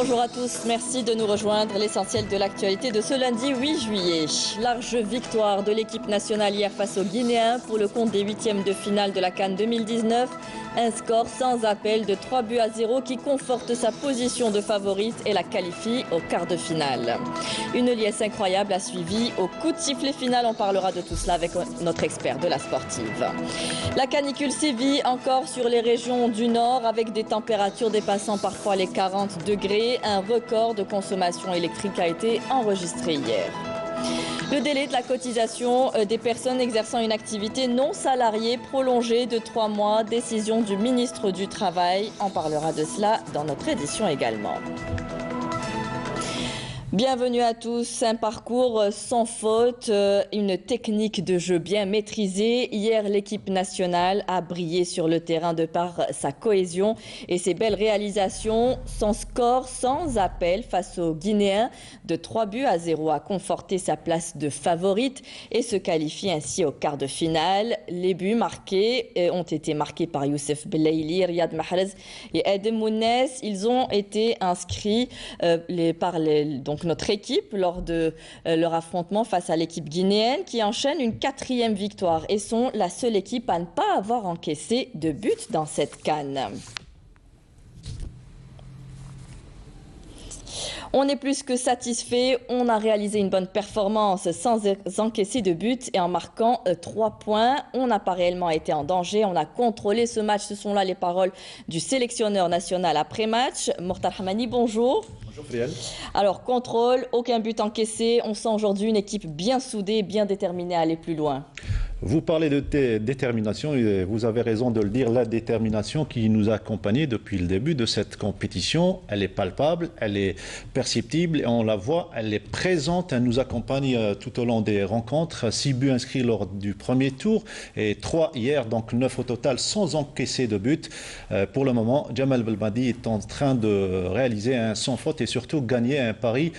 Bonjour à tous, merci de nous rejoindre. L'essentiel de l'actualité de ce lundi 8 juillet. Large victoire de l'équipe nationale hier face aux Guinéens pour le compte des huitièmes de finale de la CAN 2019. Un score sans appel de 3-0 qui conforte sa position de favorite et la qualifie au quart de finale. Une liesse incroyable a suivi au coup de sifflet final. On parlera de tout cela avec notre expert de la sportive. La canicule sévit encore sur les régions du nord avec des températures dépassant parfois les 40 degrés. Un record de consommation électrique a été enregistré hier. Le délai de la cotisation des personnes exerçant une activité non salariée prolongée de 3 mois, décision du ministre du Travail. On parlera de cela dans notre édition également. Bienvenue à tous, un parcours sans faute, une technique de jeu bien maîtrisée. Hier, l'équipe nationale a brillé sur le terrain de par sa cohésion et ses belles réalisations. Son score sans appel face aux Guinéens de 3-0 a conforté sa place de favorite et se qualifie ainsi au quart de finale. Les buts marqués ont été marqués par Youssef Belaïli, Riyad Mahrez et Adem Mounès. Ils ont été inscrits par notre équipe lors de leur affrontement face à l'équipe guinéenne qui enchaîne une 4e victoire et sont la seule équipe à ne pas avoir encaissé de but dans cette CAN. On est plus que satisfait, on a réalisé une bonne performance sans encaisser de but et en marquant 3 points. On n'a pas réellement été en danger, on a contrôlé ce match. Ce sont là les paroles du sélectionneur national après-match. Mortar Hamani, bonjour. Bonjour Friel. Alors, contrôle, aucun but encaissé. On sent aujourd'hui une équipe bien soudée, bien déterminée à aller plus loin. Vous parlez de détermination et vous avez raison de le dire, la détermination qui nous a accompagnés depuis le début de cette compétition, elle est palpable, elle est perceptible et on la voit, elle est présente, elle nous accompagne tout au long des rencontres. 6 buts inscrits lors du premier tour et 3 hier, donc 9 au total sans encaisser de but. Pour le moment, Jamal Belmadi est en train de réaliser un sans faute et surtout gagner un pari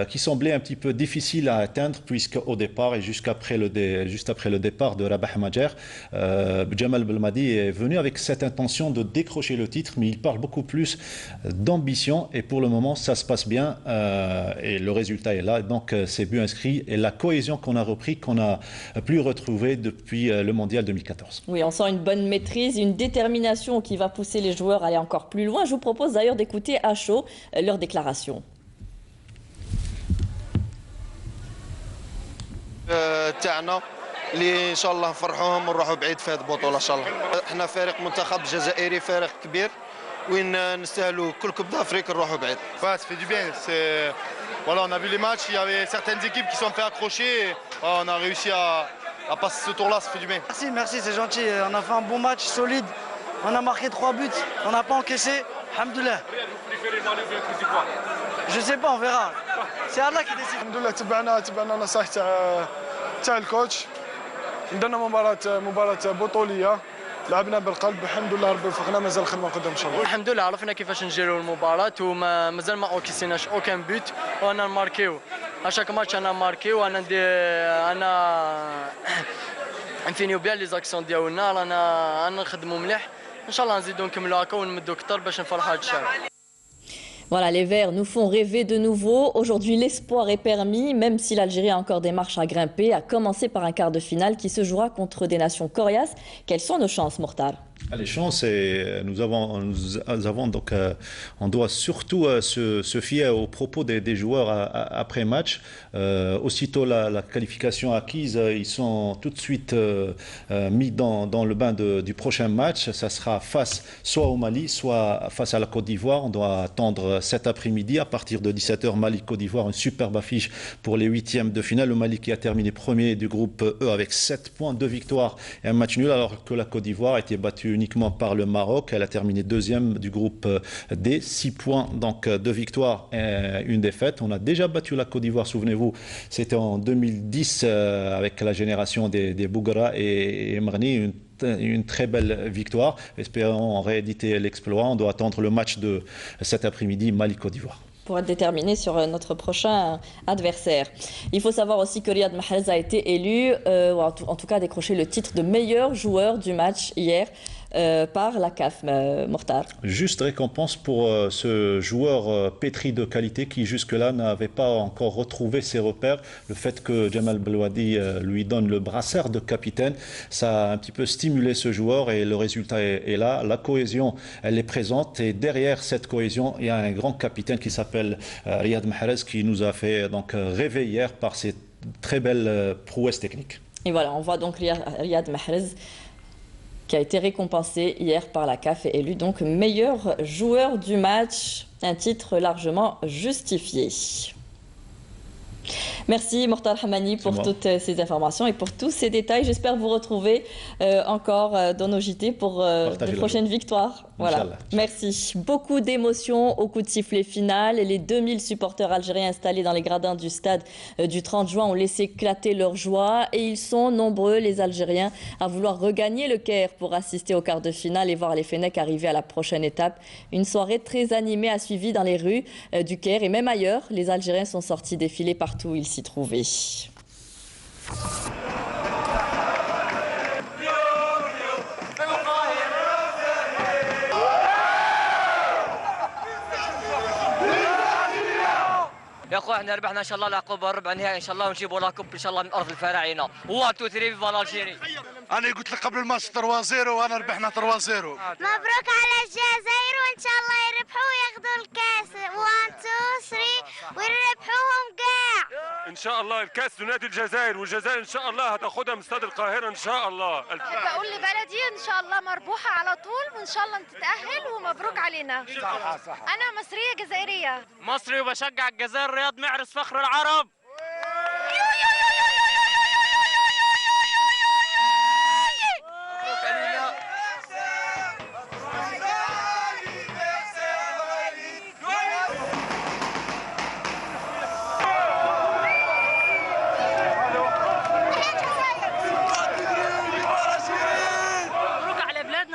qui semblait un petit peu difficile à atteindre puisqu'au départ et juste après le départ de Rabah Majer, Jamal Belmadi est venu avec cette intention de décrocher le titre, mais il parle beaucoup plus d'ambition et pour le moment ça se passe bien et le résultat est là. Donc ces buts inscrits et la cohésion qu'on a repris, qu'on a pu retrouver depuis le mondial 2014. Oui, on sent une bonne maîtrise, une détermination qui va pousser les joueurs à aller encore plus loin. Je vous propose d'ailleurs d'écouter à chaud leur déclaration. اللي ان شاء الله نفرحوهم ونروحوا بعيد في هذه البطوله ان شاء الله. احنا فريق منتخب جزائري فريق كبير وين نستاهلوا كل كوب d'Afrique نروحوا بعيد. Ça fait du bien. Voilà, on a vu les matchs, il y avait certaines équipes qui sont fait accrocher et on a réussi à passer ce tour-là, ça fait du bien. Merci, c'est gentil. On a fait un bon match solide. On a marqué 3 buts. On n'a pas encaissé. Alhamdoulilah. Je sais pas, on verra. C'est Allah qui décide. Alhamdoulilah, تبعنا نصائح تاع الكوتش. عندنا مباراة بطولية لعبنا بالقلب الحمد لله ربي وفقنا مازال الخدمة قدام ان شاء الله. الحمد لله عرفنا كيفاش نجيروا المباراة ومازال ما اوكيسيناش اوكان بوت وانا نماركيو اشاك ماتش انا ماركيو انا نفينيو بيان لي زاكسيون ديالنا رانا نخدموا مليح ان شاء الله نزيدو نكملوا هكا ونمدوا اكثر باش نفرحوا هاد الشعب. Voilà, les Verts nous font rêver de nouveau. Aujourd'hui, l'espoir est permis, même si l'Algérie a encore des marches à grimper, à commencer par un quart de finale qui se jouera contre des nations coriaces. Quelles sont nos chances, Mortar? Les chances, nous avons donc, on doit surtout se fier aux propos des joueurs après match. Aussitôt la qualification acquise, ils sont tout de suite mis dans le bain du prochain match. Ça sera face soit au Mali, soit face à la Côte d'Ivoire. On doit attendre cet après-midi à partir de 17h, Mali-Côte d'Ivoire, une superbe affiche pour les huitièmes de finale. Le Mali qui a terminé premier du groupe E avec 7 points, 2 victoires et un match nul, alors que la Côte d'Ivoire a été battue uniquement par le Maroc. Elle a terminé deuxième du groupe D, 6 points, donc 2 victoires et une défaite. On a déjà battu la Côte d'Ivoire, souvenez-vous, c'était en 2010 avec la génération des Bougra et Marni, une très belle victoire. Espérons rééditer l'exploit. On doit attendre le match de cet après-midi, Mali-Côte d'Ivoire. Pour être déterminé sur notre prochain adversaire. Il faut savoir aussi que Riyad Mahrez a été élu, ou en tout cas décroché le titre de meilleur joueur du match hier. par la CAF, Mokhtar. Juste récompense pour ce joueur pétri de qualité qui jusque-là n'avait pas encore retrouvé ses repères. Le fait que Jamal Belwadi lui donne le brassard de capitaine, ça a un petit peu stimulé ce joueur et le résultat est là. La cohésion, elle est présente et derrière cette cohésion, il y a un grand capitaine qui s'appelle Riyad Mahrez qui nous a fait donc rêver hier par ses très belles prouesses techniques. Et voilà, on voit donc Riyad Mahrez qui a été récompensé hier par la CAF et élu donc meilleur joueur du match, un titre largement justifié. Merci Mortal Hamani pour toutes ces informations et pour tous ces détails. J'espère vous retrouver encore dans nos JT pour de prochaines victoires. Voilà. Merci. Beaucoup d'émotions au coup de sifflet final. Les 2000 supporters algériens installés dans les gradins du stade du 30 juin ont laissé éclater leur joie et ils sont nombreux, les Algériens, à vouloir regagner le Caire pour assister au quart de finale et voir les Fennecs arriver à la prochaine étape. Une soirée très animée a suivi dans les rues du Caire et même ailleurs. Les Algériens sont sortis défiler partout où ils s'y trouvaient. يا اخوي احنا ربحنا ان شاء الله العقوبه الربع نهائي ان شاء الله ونجيبوا لها كوب ان شاء الله من ارض الفراعنه 1 2 3 فيفا الجيري. انا قلت لك قبل الماتش 3-0 وانا ربحنا 3-0. مبروك على الجزائر وان شاء الله يربحوا وياخذوا الكاس 1 2 3 ويربحوهم كاع. ان شاء الله الكاس لنادي الجزائر والجزائر ان شاء الله هتاخدها من استاد القاهره ان شاء الله. بقول لبلدي ان شاء الله مربوحه على طول وان شاء الله نتاهل ومبروك علينا. صح. انا مصريه جزائريه. مصري وبشجع الجزائر رياض محرز فخر العرب.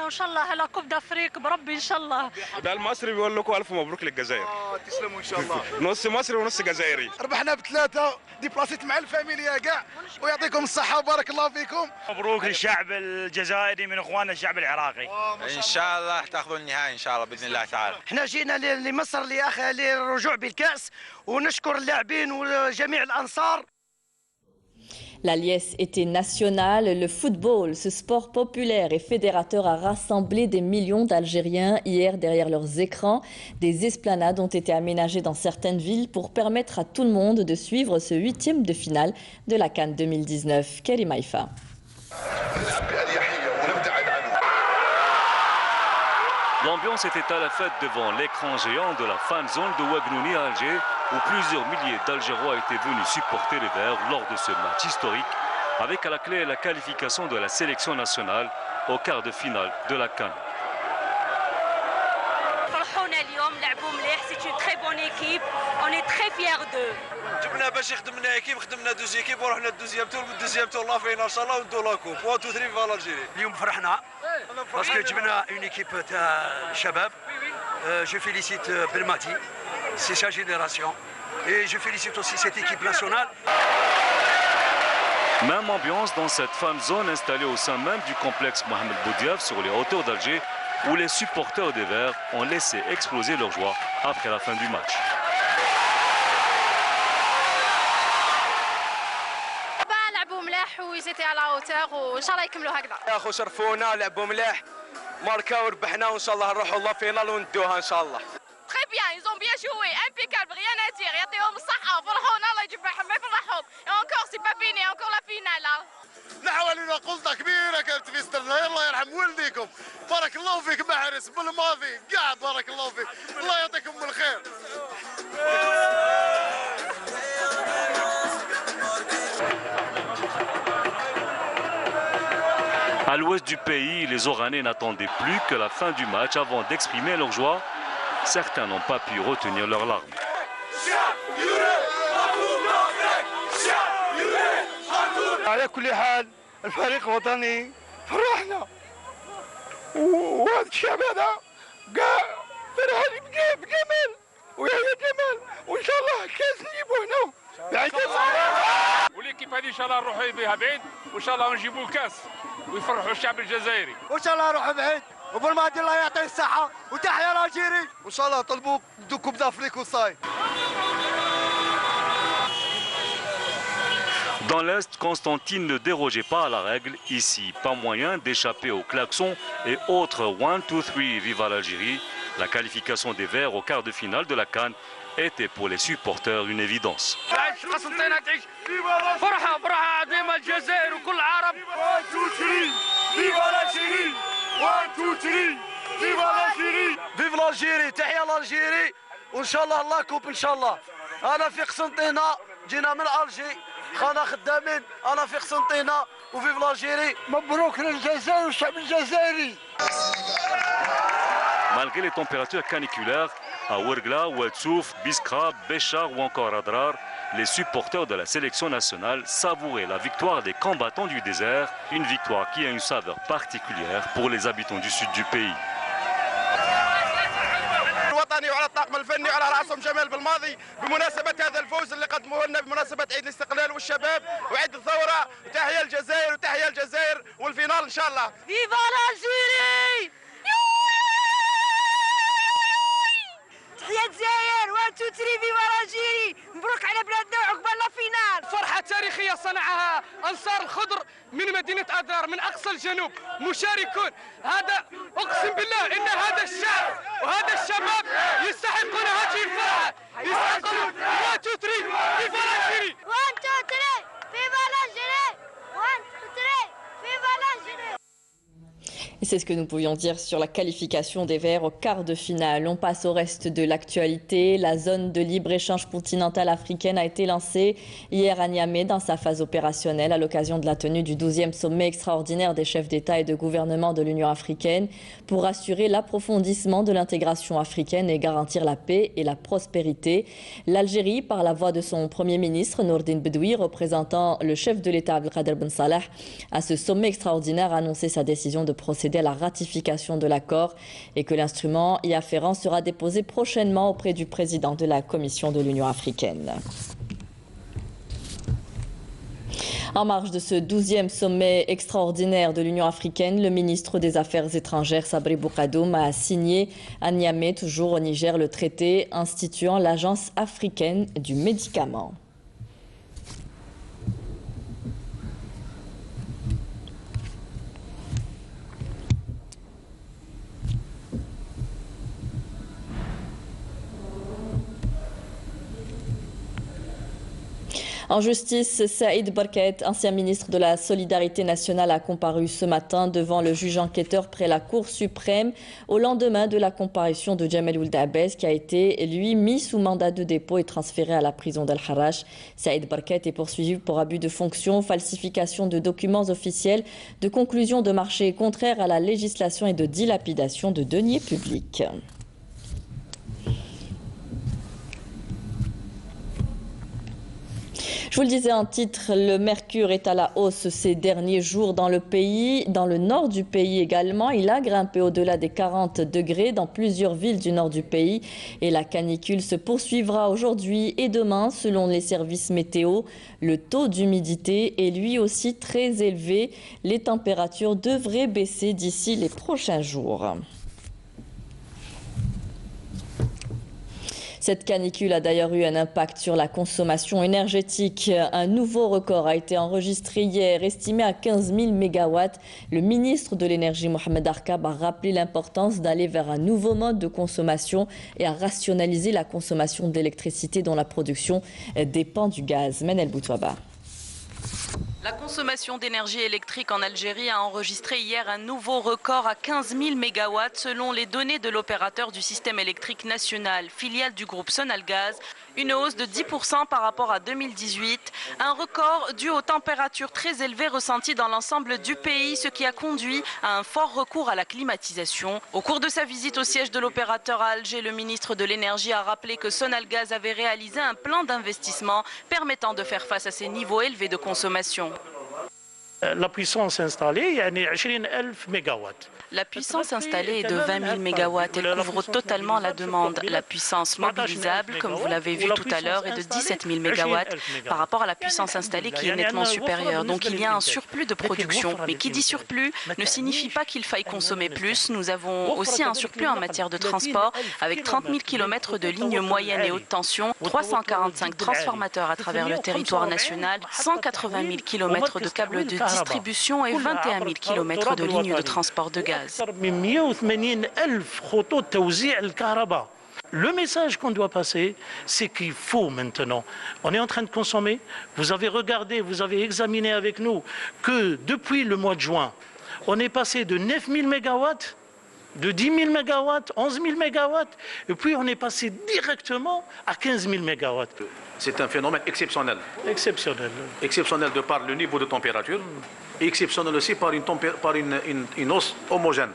وان شاء الله هلا كوب دافريك بربي ان شاء الله. ده المصري بيقول لكم الف مبروك للجزائر. تسلموا ان شاء الله. نص مصري ونص جزائري. ربحنا بثلاثه ديبلاسيت مع الفاميليا كاع ويعطيكم الصحه وبارك الله فيكم. مبروك للشعب الجزائري من اخواننا الشعب العراقي. ان شاء الله تاخذوا النهائي ان شاء الله باذن الله تعالى. احنا جينا لمصر للرجوع بالكاس ونشكر اللاعبين وجميع الانصار. La liesse était nationale. Le football, ce sport populaire et fédérateur, a rassemblé des millions d'Algériens hier derrière leurs écrans. Des esplanades ont été aménagées dans certaines villes pour permettre à tout le monde de suivre ce 8e de finale de la CAN 2019. Karim Haïfa. L'ambiance était à la fête devant l'écran géant de la fan zone de Ouagnouni à Alger, où plusieurs milliers d'Algérois étaient venus supporter les Verts lors de ce match historique, avec à la clé la qualification de la sélection nationale au quart de finale de la CAN. C'est une très bonne équipe, on est très fiers d'eux. جبنا باش خدمنا ايكيب خدمنا دوز ايكيب ورحنا الدوزيام تور بالدوزيام تور الله فينا ان شاء الله وندو لا كوب 1 2 3 فال الجيري. اليوم فرحنا باسكو جبنا اون ايكيب تاع الشباب. جو فيليسيت بلماتي سي sa génération et je félicite aussi cette équipe nationale. Même ambiance dans cette fan zone installée au sein même du complexe Mohamed Boudiaf sur les hauteurs d'Alger, où les supporters des Verts ont laissé exploser leur joie après la fin du match. ils étaient à la hauteur وان شاء الله يكملوا هكذا. يا اخو شرفونا لعبوا مليح ماركا وربحنا وان شاء الله نروحوا لا فينال وندوها ان شاء الله. Très bien, ils ont bien joué, impeccable, rien à dire. يعطيهم الصحة فرحونا الله يجبرهم ما يفرحهم. Et encore c'est pas fini, encore la finale. نحولنا قلطة كبيرة كانت في سترنا. يلا يرحم والديكم. بارك الله فيك محرس بالماضي قاع بارك الله فيك. الله يعطيكم بالخير. À l'ouest du pays, les Oranais n'attendaient plus que la fin du match avant d'exprimer leur joie. Certains n'ont pas pu retenir leurs larmes. على كل حال الفريق وطني فرحنا وهذا الشعب هذا كاع فرحاني بجمال ويا جمال وان شاء الله الكاس نجيبوه هنا. وليكيب هذه ان شاء الله نروحوا بها بعيد وان شاء الله نجيبوا الكاس ويفرحوا الشعب الجزائري. وان شاء الله نروحوا بعيد وبالمهدي الله يعطيه الصحه وتحيا الجيري وان شاء الله طلبوا بدو كوب دافريك وصاي. Dans l'Est, Constantine ne dérogeait pas à la règle. Ici, pas moyen d'échapper aux klaxons et autres 1, 2, 3, viva l'Algérie. La qualification des Verts au quart de finale de la CAN était pour les supporters une évidence. Vive l'Algérie, تحيا l'Algérie وان شاء الله الله كوب ان شاء الله. انا في قسنطينه جينا من الجي خانا خدامين انا في قسنطينه وفيف l'Algérie. مبروك للجزائر والشعب الجزائري. Malgré les températures caniculaires, à Ouergla, Ouedsouf, Biskra, Béchar ou encore Adrar, les supporters de la sélection nationale savouraient la victoire des combattants du désert, une victoire qui a une saveur particulière pour les habitants du sud du pays. الوطني وعلى الطاقم الفني وعلى راسهم جمال بالماضي بمناسبة هذا الفوز اللي قدموه لنا بمناسبة عيد الاستقلال والشباب وعيد الثورة. وتحية الجزائر وتحية الجزائر والفينال إن شاء الله. فيفا الجزائر! تحية الجزائر 1 2 3 فيفا الجزائر! مبروك على بلادنا وعقبال لا فينال. فرحة تاريخية صنعها أنصار الخضر من مدينة أدرار من أقصى الجنوب مشاركون. هذا أقسم بالله إن هذا الشعب وهذا الشباب يستحقون هذه الفرحة. يستحقون 1 2 3 فيفا الجزائر! 1 2 3 فيفا الجزائر! 1 2 3 فيفا الجزائر! Et c'est ce que nous pouvions dire sur la qualification des Verts au quart de finale. On passe au reste de l'actualité. La zone de libre-échange continentale africaine a été lancée hier à Niamey dans sa phase opérationnelle à l'occasion de la tenue du 12e sommet extraordinaire des chefs d'État et de gouvernement de l'Union africaine pour assurer l'approfondissement de l'intégration africaine et garantir la paix et la prospérité. L'Algérie, par la voix de son Premier ministre, Nourdine Bedoui, représentant le chef de l'État Abdelkader Ben Salah, à ce sommet extraordinaire a annoncé sa décision de procéder à la ratification de l'accord et que l'instrument y afférent sera déposé prochainement auprès du président de la Commission de l'Union africaine. En marge de ce 12e sommet extraordinaire de l'Union africaine, le ministre des Affaires étrangères Sabri Boukadoum a signé à Niamey, toujours au Niger, le traité instituant l'Agence africaine du médicament. En justice, Saïd Barket, ancien ministre de la Solidarité nationale, a comparu ce matin devant le juge enquêteur près la Cour suprême au lendemain de la comparution de Djamel Ould Abbès qui a été, lui, mis sous mandat de dépôt et transféré à la prison d'Al-Harrach. Saïd Barket est poursuivi pour abus de fonction, falsification de documents officiels, de conclusion de marché contraire à la législation et de dilapidation de deniers publics. Je vous le disais en titre, le mercure est à la hausse ces derniers jours dans le pays, dans le nord du pays également. Il a grimpé au-delà des 40 degrés dans plusieurs villes du nord du pays et la canicule se poursuivra aujourd'hui et demain selon les services météo. Le taux d'humidité est lui aussi très élevé. Les températures devraient baisser d'ici les prochains jours. Cette canicule a d'ailleurs eu un impact sur la consommation énergétique. Un nouveau record a été enregistré hier, estimé à 15 000 mégawatts. Le ministre de l'énergie, Mohamed Arkab, a rappelé l'importance d'aller vers un nouveau mode de consommation et à rationaliser la consommation d'électricité dont la production dépend du gaz. Menel Boutouaba. La consommation d'énergie électrique en Algérie a enregistré hier un nouveau record à 15 000 mégawatts selon les données de l'opérateur du système électrique national, filiale du groupe Sonalgaz. Une hausse de 10% par rapport à 2018. Un record dû aux températures très élevées ressenties dans l'ensemble du pays, ce qui a conduit à un fort recours à la climatisation. Au cours de sa visite au siège de l'opérateur à Alger, le ministre de l'énergie a rappelé que Sonalgaz avait réalisé un plan d'investissement permettant de faire face à ces niveaux élevés de consommation. La puissance installée, il y a 20 000 mégawatts. La puissance installée est de 20 000 MW. Elle couvre totalement la demande. La puissance mobilisable, comme vous l'avez vu tout à l'heure, est de 17 000 MW par rapport à la puissance installée qui est nettement supérieure. Donc il y a un surplus de production. Mais qui dit surplus ne signifie pas qu'il faille consommer plus. Nous avons aussi un surplus en matière de transport avec 30 000 km de lignes moyennes et haute tension, 345 transformateurs à travers le territoire national, 180 000 km de câbles de distribution et 21 000 km de lignes de transport de gaz. Le message qu'on doit passer, c'est qu'il faut maintenant. On est en train de consommer. Vous avez regardé, vous avez examiné avec nous que depuis le mois de juin, on est passé de 9 000 mégawatts, de 10 000 mégawatts, 11 000 mégawatts, et puis on est passé directement à 15 000 mégawatts. C'est un phénomène exceptionnel. Exceptionnel. Exceptionnel de par le niveau de température, et exceptionnel aussi par une hausse homogène.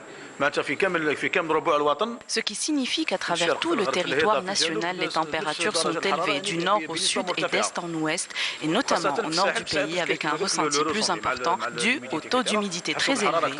Ce qui signifie qu'à travers tout le territoire national, les températures sont élevées du nord au sud et d'est en ouest, et notamment au nord du pays avec un ressenti plus important dû au taux d'humidité très élevé.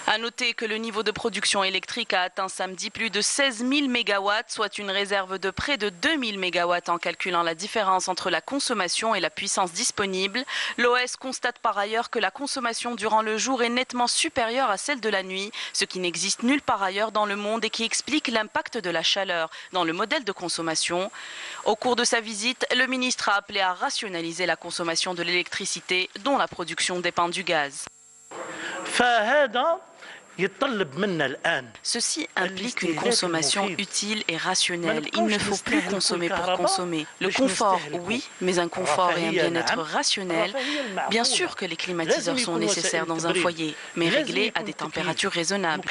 À noter que le niveau de production électrique a atteint samedi plus de 16 000 MW, soit une réserve de près de 2 000 MW en calculant la différence entre la consommation et la puissance disponible. L'OS constate par ailleurs que la consommation durant le jour est nettement supérieure à celle de la nuit, ce qui n'existe nulle part ailleurs dans le monde et qui explique l'impact de la chaleur dans le modèle de consommation. Au cours de sa visite, le ministre a appelé à rationaliser la consommation de l'électricité, dont la production dépend du gaz. Ceci implique une consommation utile et rationnelle. Il ne faut plus consommer pour consommer. Le confort, oui, mais un confort et un bien-être rationnel. Bien sûr que les climatiseurs sont nécessaires dans un foyer, mais réglés à des températures raisonnables.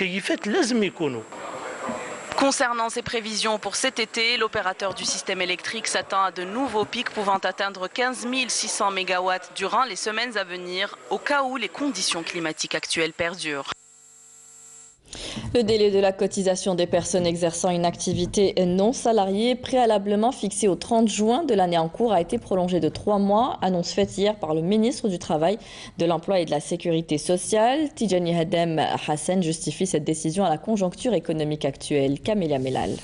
Concernant ses prévisions pour cet été, l'opérateur du système électrique s'attend à de nouveaux pics pouvant atteindre 15 600 MW durant les semaines à venir, au cas où les conditions climatiques actuelles perdurent. Le délai de la cotisation des personnes exerçant une activité non salariée préalablement fixé au 30 juin de l'année en cours a été prolongé de 3 mois, annonce faite hier par le ministre du Travail, de l'Emploi et de la Sécurité sociale. Tidjani Hedem Hassan justifie cette décision à la conjoncture économique actuelle. Camélia Melal.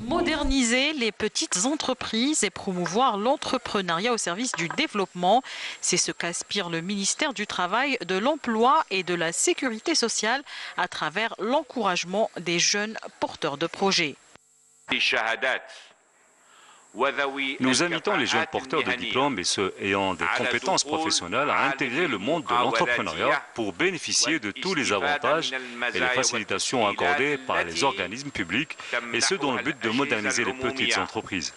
Moderniser les petites entreprises et promouvoir l'entrepreneuriat au service du développement. C'est ce qu'aspire le ministère du Travail, de l'Emploi et de la Sécurité sociale à travers l'encouragement des jeunes porteurs de projets. Nous invitons les jeunes porteurs de diplômes et ceux ayant des compétences professionnelles à intégrer le monde de l'entrepreneuriat pour bénéficier de tous les avantages et les facilitations accordées par les organismes publics, et ce dans le but de moderniser les petites entreprises.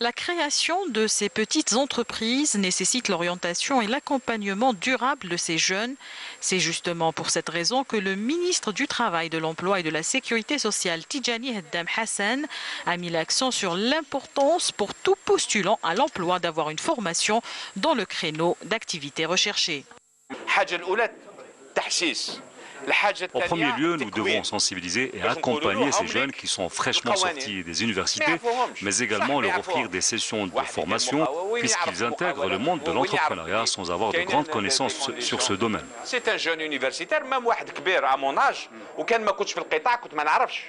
La création de ces petites entreprises nécessite l'orientation et l'accompagnement durable de ces jeunes. C'est justement pour cette raison que le ministre du Travail, de l'Emploi et de la Sécurité sociale, Tidjani Hedem Hassan, a mis l'accent sur l'importance pour tout postulant à l'emploi d'avoir une formation dans le créneau d'activité recherchée. En premier lieu, nous devons sensibiliser et accompagner ces jeunes qui sont fraîchement sortis des universités, mais également leur offrir des sessions de formation, puisqu'ils intègrent le monde de l'entrepreneuriat sans avoir de grandes connaissances sur ce domaine. C'est un jeune universitaire, même واحد كبير à mon âge, وكان ما كنتش في القطاع كنت ما نعرفش.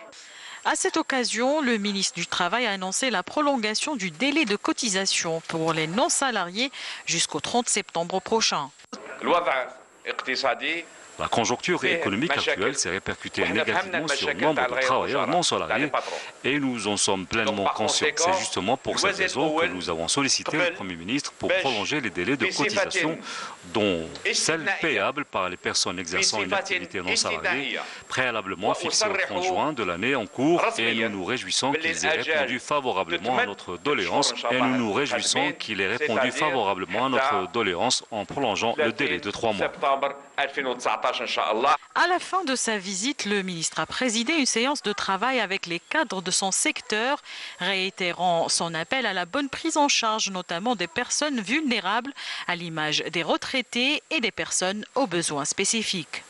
À cette occasion, le ministre du Travail a annoncé la prolongation du délai de cotisation pour les non-salariés jusqu'au 30 septembre prochain. La conjoncture économique actuelle s'est répercutée négativement sur le nombre de travailleurs non salariés et nous en sommes pleinement conscients. C'est justement pour cette raison que nous avons sollicité le Premier ministre pour prolonger les délais de cotisation, dont celles payables par les personnes exerçant une activité non salariée, préalablement fixées au 30 juin de l'année en cours, et nous nous réjouissons qu'ils aient répondu favorablement à notre doléance en prolongeant le délai de 3 mois. À la fin de sa visite, le ministre a présidé une séance de travail avec les cadres de son secteur, réitérant son appel à la bonne prise en charge, notamment des personnes vulnérables, à l'image des retraités et des personnes aux besoins spécifiques.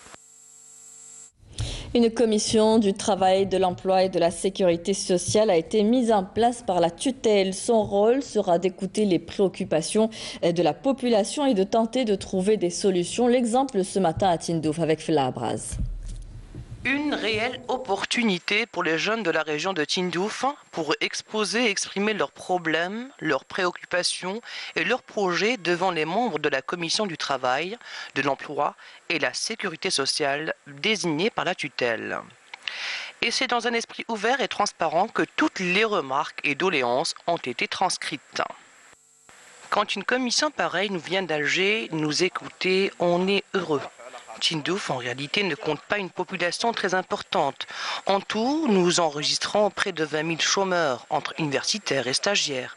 Une commission du travail, de l'emploi et de la sécurité sociale a été mise en place par la tutelle. Son rôle sera d'écouter les préoccupations de la population et de tenter de trouver des solutions. L'exemple ce matin à Tindouf avec Fela Abraz. Une réelle opportunité pour les jeunes de la région de Tindouf pour exposer et exprimer leurs problèmes, leurs préoccupations et leurs projets devant les membres de la commission du travail, de l'emploi et la sécurité sociale désignés par la tutelle. Et c'est dans un esprit ouvert et transparent que toutes les remarques et doléances ont été transcrites. Quand une commission pareille nous vient d'Alger nous écouter, on est heureux. Tindouf, en réalité, ne compte pas une population très importante. En tout, nous enregistrons près de 20 000 chômeurs, entre universitaires et stagiaires.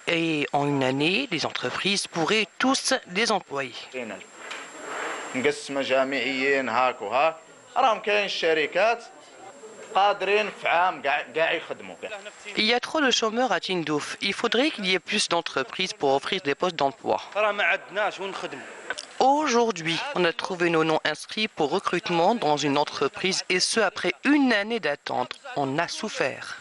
Et en une année, les entreprises pourraient tous les employer. Il y a trop de chômeurs à Tindouf. Il faudrait qu'il y ait plus d'entreprises pour offrir des postes d'emploi. Aujourd'hui, on a trouvé nos noms inscrits pour recrutement dans une entreprise et ce après une année d'attente. On a souffert.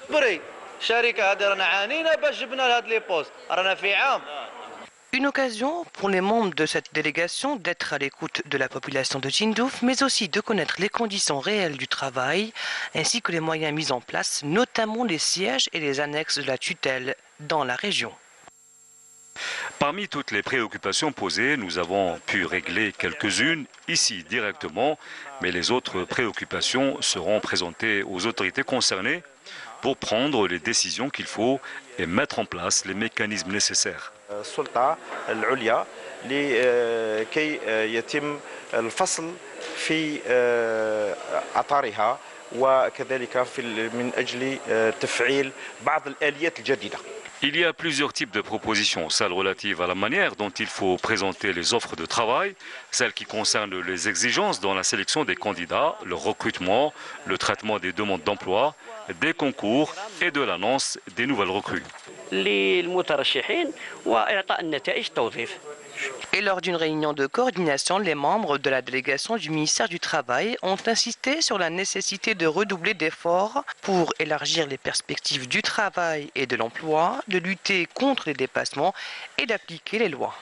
Une occasion pour les membres de cette délégation d'être à l'écoute de la population de Tindouf, mais aussi de connaître les conditions réelles du travail, ainsi que les moyens mis en place, notamment les sièges et les annexes de la tutelle dans la région. Parmi toutes les préoccupations posées, nous avons pu régler quelques-unes ici directement, mais les autres préoccupations seront présentées aux autorités concernées pour prendre les décisions qu'il faut et mettre en place les mécanismes nécessaires. السلطة العليا لكي يتم الفصل في أطارها وكذلك من أجل تفعيل بعض الآليات الجديدة. Il y a plusieurs types de propositions, celles relatives à la manière dont il faut présenter les offres de travail, celles qui concernent les exigences dans la sélection des candidats, le recrutement, le traitement des demandes d'emploi, des concours et de l'annonce des nouvelles recrues. Et lors d'une réunion de coordination, les membres de la délégation du ministère du Travail ont insisté sur la nécessité de redoubler d'efforts pour élargir les perspectives du travail et de l'emploi, de lutter contre les dépassements et d'appliquer les lois.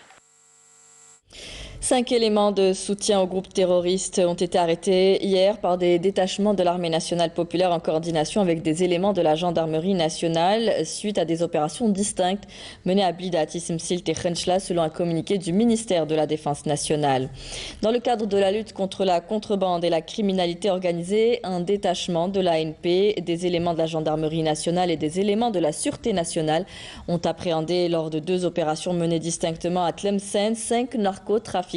5 éléments de soutien au groupe terroriste ont été arrêtés hier par des détachements de l'armée nationale populaire en coordination avec des éléments de la gendarmerie nationale suite à des opérations distinctes menées à Blidat, Ismsilt et Khenchla selon un communiqué du ministère de la Défense nationale. Dans le cadre de la lutte contre la contrebande et la criminalité organisée, un détachement de l'ANP, des éléments de la gendarmerie nationale et des éléments de la sûreté nationale ont appréhendé lors de 2 opérations menées distinctement à Tlemcen 5 narcotrafiquants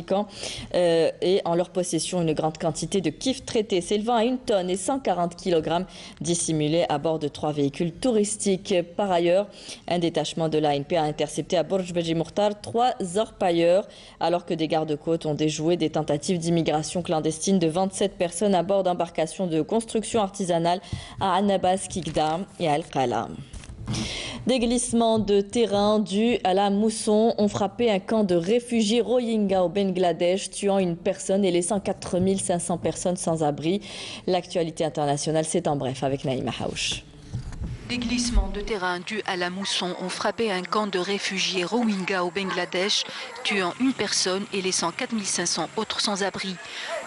et en leur possession une grande quantité de kif traités s'élevant à 1 tonne et 140 kg dissimulés à bord de 3 véhicules touristiques. Par ailleurs, un détachement de l'ANP a intercepté à Borj Beji Mourtar 3 orpailleurs alors que des gardes-côtes ont déjoué des tentatives d'immigration clandestine de 27 personnes à bord d'embarcations de construction artisanale à Annabas, Kikda et à Al-Qala. Des glissements de terrain dus à la mousson ont frappé un camp de réfugiés Rohingyas au Bangladesh, tuant une personne et laissant 4 500 personnes sans abri. L'actualité internationale, c'est en bref avec Naïma Haouch. Des glissements de terrain dus à la mousson ont frappé un camp de réfugiés Rohingyas au Bangladesh, tuant une personne et laissant 4500 autres sans abri.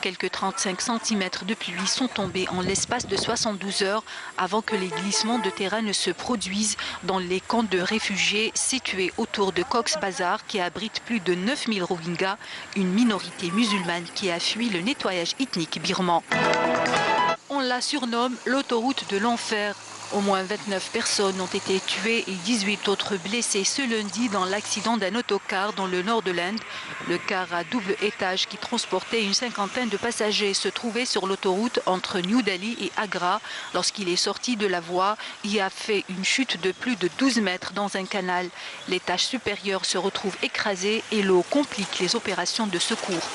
Quelques 35 cm de pluie sont tombés en l'espace de 72 heures avant que les glissements de terrain ne se produisent dans les camps de réfugiés situés autour de Cox's Bazar qui abrite plus de 9000 Rohingyas, une minorité musulmane qui a fui le nettoyage ethnique birman. On la surnomme l'autoroute de l'enfer. Au moins 29 personnes ont été tuées et 18 autres blessées ce lundi dans l'accident d'un autocar dans le nord de l'Inde. Le car à double étage qui transportait une cinquantaine de passagers se trouvait sur l'autoroute entre New Delhi et Agra. Lorsqu'il est sorti de la voie, il a fait une chute de plus de 12 mètres dans un canal. L'étage supérieur se retrouve écrasé et l'eau complique les opérations de secours.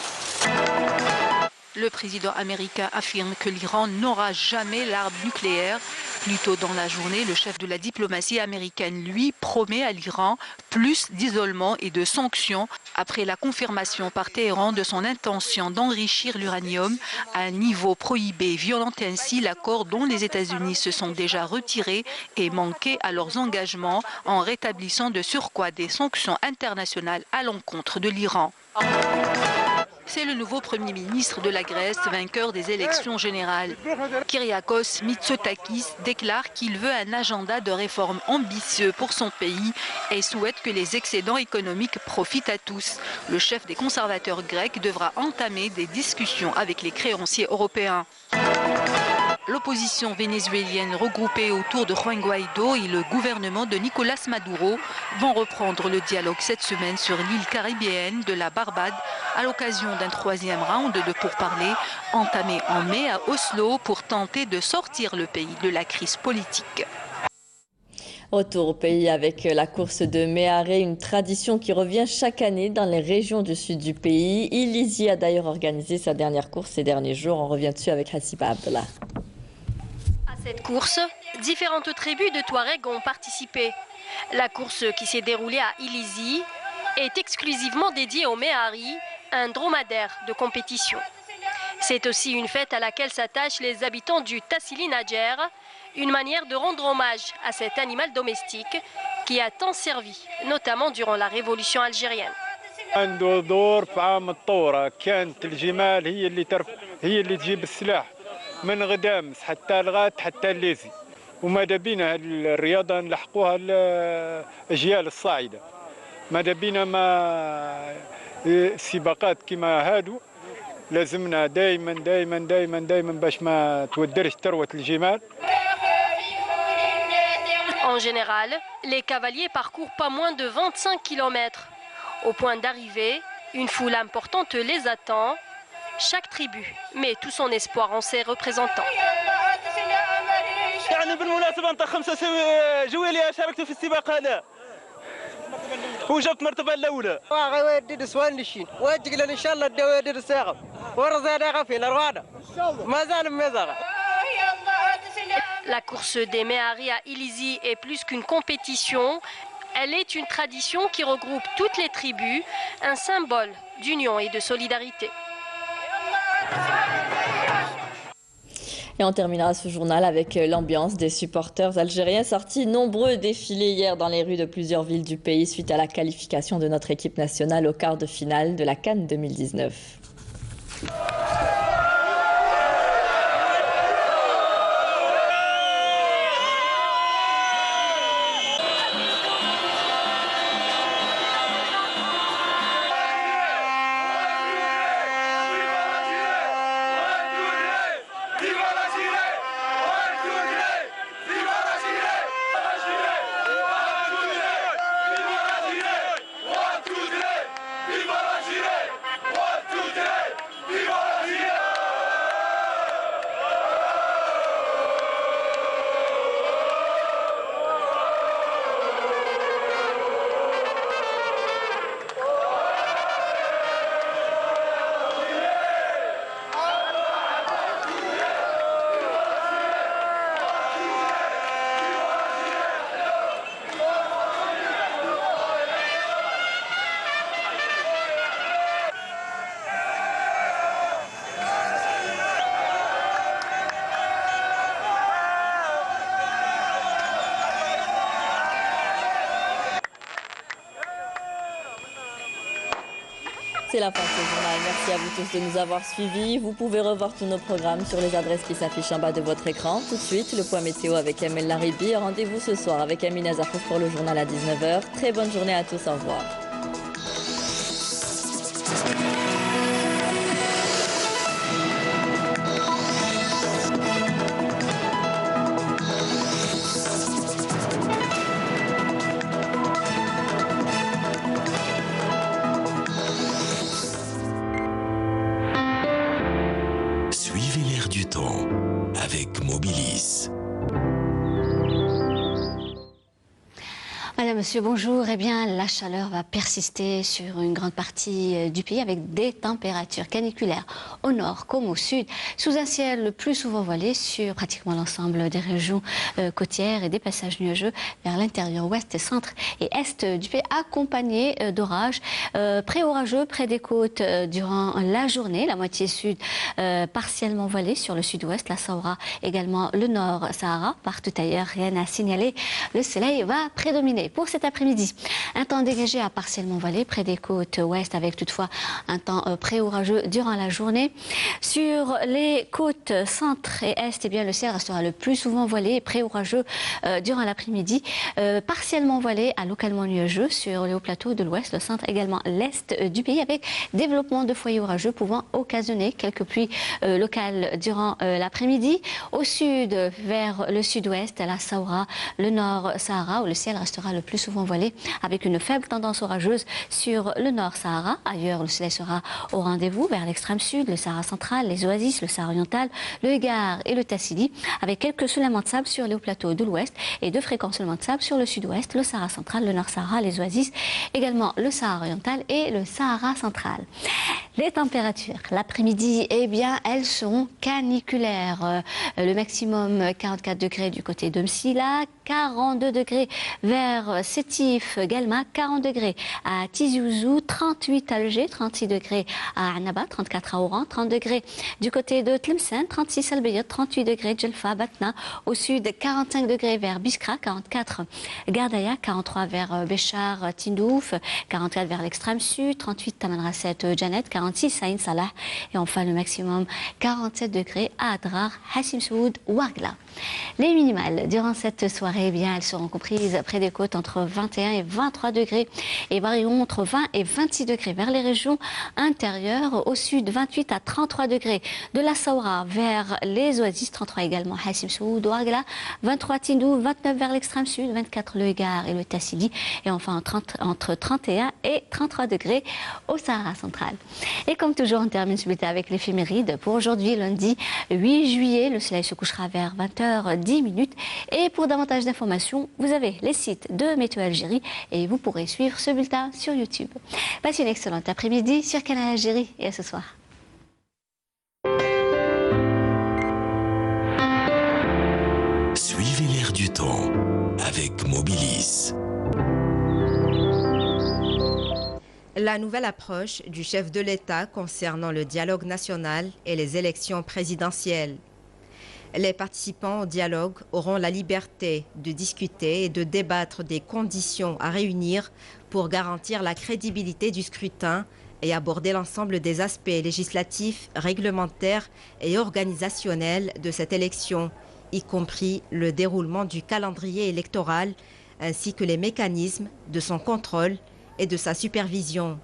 Le président américain affirme que l'Iran n'aura jamais l'arme nucléaire. Plus tôt dans la journée, le chef de la diplomatie américaine, lui, promet à l'Iran plus d'isolement et de sanctions après la confirmation par Téhéran de son intention d'enrichir l'uranium à un niveau prohibé, violant ainsi l'accord dont les États-Unis se sont déjà retirés et manqué à leurs engagements en rétablissant de surcroît des sanctions internationales à l'encontre de l'Iran. C'est le nouveau Premier ministre de la Grèce, vainqueur des élections générales. Kyriakos Mitsotakis déclare qu'il veut un agenda de réformes ambitieux pour son pays et souhaite que les excédents économiques profitent à tous. Le chef des conservateurs grecs devra entamer des discussions avec les créanciers européens. L'opposition vénézuélienne regroupée autour de Juan Guaidó et le gouvernement de Nicolás Maduro vont reprendre le dialogue cette semaine sur l'île caribéenne de la Barbade à l'occasion d'un troisième round de pourparlers entamé en mai à Oslo pour tenter de sortir le pays de la crise politique. Retour au pays avec la course de Méharé, une tradition qui revient chaque année dans les régions du sud du pays. Ilizi a d'ailleurs organisé sa dernière course ces derniers jours. On revient dessus avec Hassiba Abdallah. À cette course, différentes tribus de Touaregs ont participé. La course qui s'est déroulée à Ilizi est exclusivement dédiée au Méhari, un dromadaire de compétition. C'est aussi une fête à laquelle s'attachent les habitants du Tassili Nadjer, une manière de rendre hommage à cet animal domestique qui a tant servi, notamment durant la révolution algérienne. عنده دور في عام الثورة كانت الجمال هي اللي تجيب السلاح من غدامس حتى الغات حتى الليزي وماذا بينا الرياضة نلحقوها الأجيال الصاعدة ماذا بينا ما سباقات كما هادو لازمنا دائما باش ما تودرش ثروة الجمال. En général, les cavaliers parcourent pas moins de 25 km. Au point d'arrivée, une foule importante les attend. Chaque tribu met tout son espoir en ses représentants. يعني بالمناسبة أنت 5 جويلية شاركت في السباق هذا وجبت المرتبة الأولى. غيودي نسوان للشين واجي إن شاء الله الدوادي الساقم ورزانا غفي الأروانا ما زال مزغة. La course des Méhari à Ilizi est plus qu'une compétition. Elle est une tradition qui regroupe toutes les tribus, un symbole d'union et de solidarité. Et on terminera ce journal avec l'ambiance des supporters algériens sortis nombreux défilés hier dans les rues de plusieurs villes du pays suite à la qualification de notre équipe nationale au quart de finale de la CAN 2019. C'est la fin de ce journal. Merci à vous tous de nous avoir suivis. Vous pouvez revoir tous nos programmes sur les adresses qui s'affichent en bas de votre écran. Tout de suite, le point météo avec Amel Laribi. Rendez-vous ce soir avec Amina Zafouf pour le journal à 19h. Très bonne journée à tous. Au revoir. Madame Madame, Monsieur, bonjour. Eh bien, la chaleur va persister sur une grande partie du pays avec des températures caniculaires au nord comme au sud, sous un ciel le plus souvent voilé sur pratiquement l'ensemble des régions côtières et des passages nuageux vers l'intérieur ouest, centre et est du pays, accompagnés d'orages pré-orageux près des côtes durant la journée. La moitié sud partiellement voilée sur le sud-ouest, la Sahara, également le nord Sahara. Partout ailleurs, rien à signaler. Le soleil va prédominer. Pour cet après-midi, un temps dégagé à partiellement voilé près des côtes ouest avec toutefois un temps pré-orageux durant la journée. Sur les côtes centre et est, eh bien, le ciel restera le plus souvent voilé et pré-orageux durant l'après-midi. Partiellement voilé à localement nuageux sur les hauts plateaux de l'ouest, le centre, également l'est du pays avec développement de foyers orageux pouvant occasionner quelques pluies locales durant l'après-midi. Au sud, vers le sud-ouest, la Sahara, le nord Sahara où le ciel restera le plus souvent voilé avec une faible tendance orageuse sur le nord Sahara. Ailleurs, le soleil sera au rendez-vous vers l'extrême sud, le Sahara central, les oasis, le Sahara oriental, le Hégard et le Tassili avec quelques soulèvements de sable sur les hauts plateaux de l'ouest et de fréquents soulèvements de sable sur le sud-ouest, le Sahara central, le nord Sahara, les oasis, également le Sahara oriental et le Sahara central. Les températures, l'après-midi, eh bien, elles seront caniculaires. Le maximum 44 degrés du côté de Msila, 42 degrés vers Sétif, Galma, 40 degrés à Tizi Ouzou, 38 à Alger, 36 degrés à Annaba, 34 à Oran, 30 degrés du côté de Tlemcen, 36 à Albayet, 38 degrés Djelfa, Batna, au sud 45 degrés vers Biskra, 44 Gardaya, 43 vers Béchar, Tindouf, 44 vers l'extrême sud, 38 Tamanrasset, Janet, 46 à Ain Salah et enfin le maximum 47 degrés à Adrar, Hassim Soud, Ouargla. Les minimales durant cette soirée, eh bien, elles seront comprises près des côtes entre 21 et 23 degrés et varieront entre 20 et 26 degrés vers les régions intérieures. Au sud, 28 à 33 degrés de la Sahara vers les oasis, 33 également Hassim Soud, Ouargla, 23 Tindou, 29 vers l'extrême sud, 24 le Hégard et le Tassili et enfin entre 31 et 33 degrés au Sahara central. Et comme toujours, on termine ce bulletin avec l'éphéméride. Pour aujourd'hui, lundi 8 juillet, le soleil se couchera vers 20h10. Et pour davantage d'informations, vous avez les sites de Météo Algérie et vous pourrez suivre ce bulletin sur YouTube. Passez une excellente après-midi sur Canal Algérie et à ce soir. Suivez l'air du temps avec Mobilis. La nouvelle approche du chef de l'État concernant le dialogue national et les élections présidentielles. Les participants au dialogue auront la liberté de discuter et de débattre des conditions à réunir pour garantir la crédibilité du scrutin et aborder l'ensemble des aspects législatifs, réglementaires et organisationnels de cette élection, y compris le déroulement du calendrier électoral ainsi que les mécanismes de son contrôle et de sa supervision.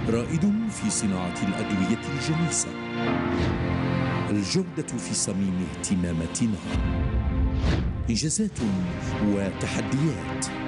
رائد في صناعة الأدوية الجليسة، الجودة في صميم اهتماماتنا، إنجازات وتحديات،